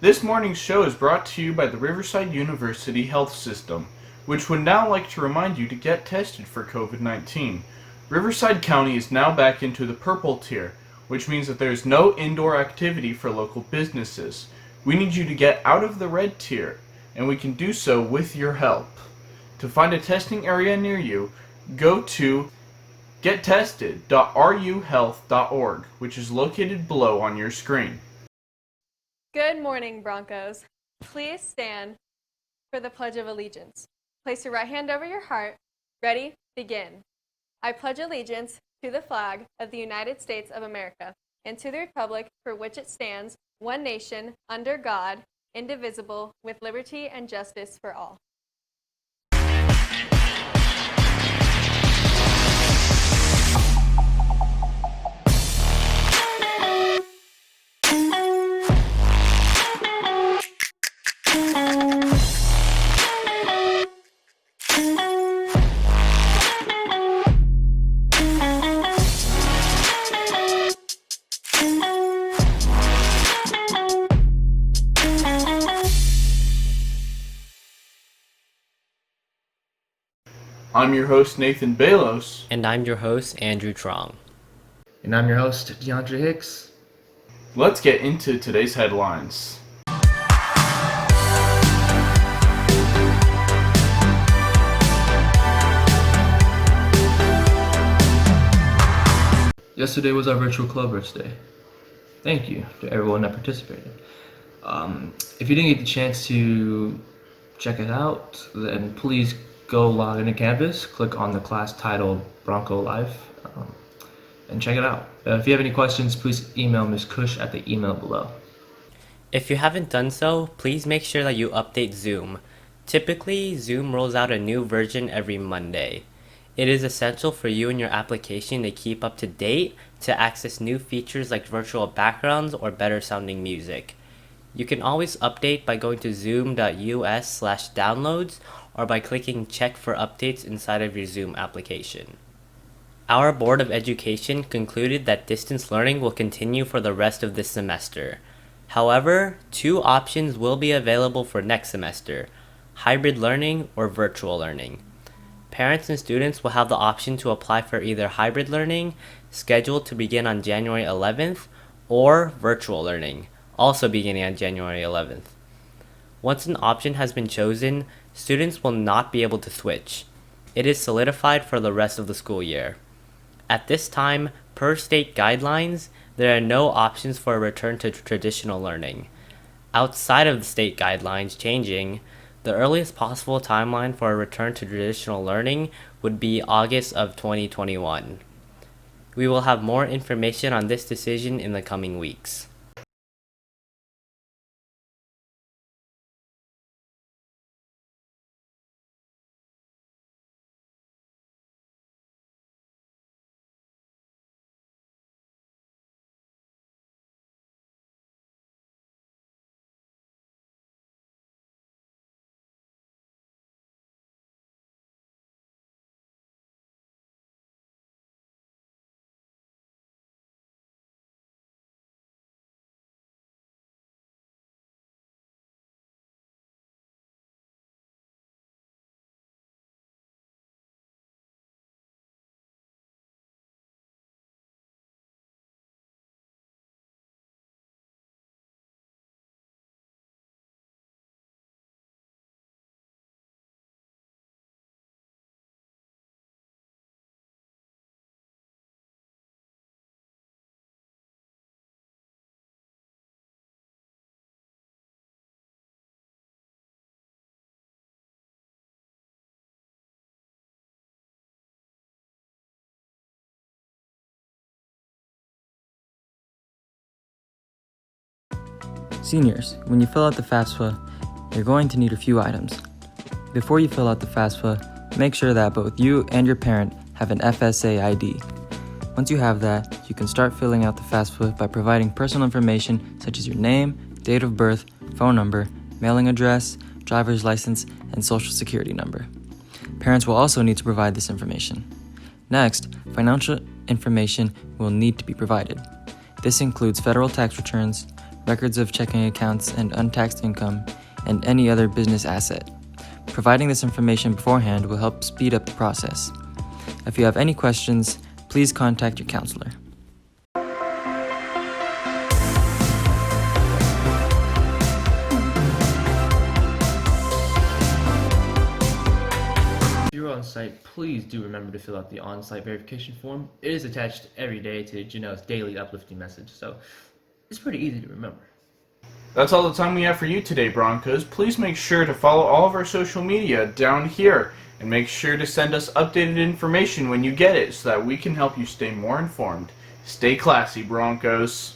This morning's show is brought to you by the Riverside University Health System, which would now like to remind you to get tested for COVID-19. Riverside County is now back into the purple tier, which means that there is no indoor activity for local businesses. We need you to get out of the red tier, and we can do so with your help. To find a testing area near you, go to gettested.ruhealth.org, which is located below on your screen. Good morning, Broncos. Please stand for the Pledge of Allegiance. Place your right hand over your heart. Ready? Begin. I pledge allegiance to the flag of the United States of America and to the republic for which it stands, one nation, under God, indivisible, with liberty and justice for all. I'm your host, Nathan Balos. And I'm your host, Andrew Trong. And I'm your host, DeAndre Hicks. Let's get into today's headlines. Yesterday was our virtual club birthday. Thank you to everyone that participated. If you didn't get the chance to check it out, then please go log into campus, click on the class titled Bronco Life, and check it out. If you have any questions, please email Ms. Cush at the email below. If you haven't done so, please make sure that you update Zoom. Typically, Zoom rolls out a new version every Monday. It is essential for you and your application to keep up to date to access new features like virtual backgrounds or better sounding music. You can always update by going to zoom.us/downloads or by clicking check for updates inside of your Zoom application. Our Board of Education concluded that distance learning will continue for the rest of this semester. However, two options will be available for next semester: hybrid learning or virtual learning. Parents and students will have the option to apply for either hybrid learning, scheduled to begin on January 11th, or virtual learning, also beginning on January 11th. Once an option has been chosen, students will not be able to switch. It is solidified for the rest of the school year. At this time, per state guidelines, there are no options for a return to traditional learning. Outside of the state guidelines changing, the earliest possible timeline for a return to traditional learning would be August of 2021. We will have more information on this decision in the coming weeks. Seniors, when you fill out the FAFSA, you're going to need a few items. Before you fill out the FAFSA, make sure that both you and your parent have an FSA ID. Once you have that, you can start filling out the FAFSA by providing personal information such as your name, date of birth, phone number, mailing address, driver's license, and social security number. Parents will also need to provide this information. Next, financial information will need to be provided. This includes federal tax returns, records of checking accounts and untaxed income, and any other business asset. Providing this information beforehand will help speed up the process. If you have any questions, please contact your counselor. If you're on site, please do remember to fill out the on-site verification form. It is attached every day to Janelle's daily uplifting message, so it's pretty easy to remember. That's all the time we have for you today, Broncos. Please make sure to follow all of our social media down here, and make sure to send us updated information when you get it so that we can help you stay more informed. Stay classy, Broncos.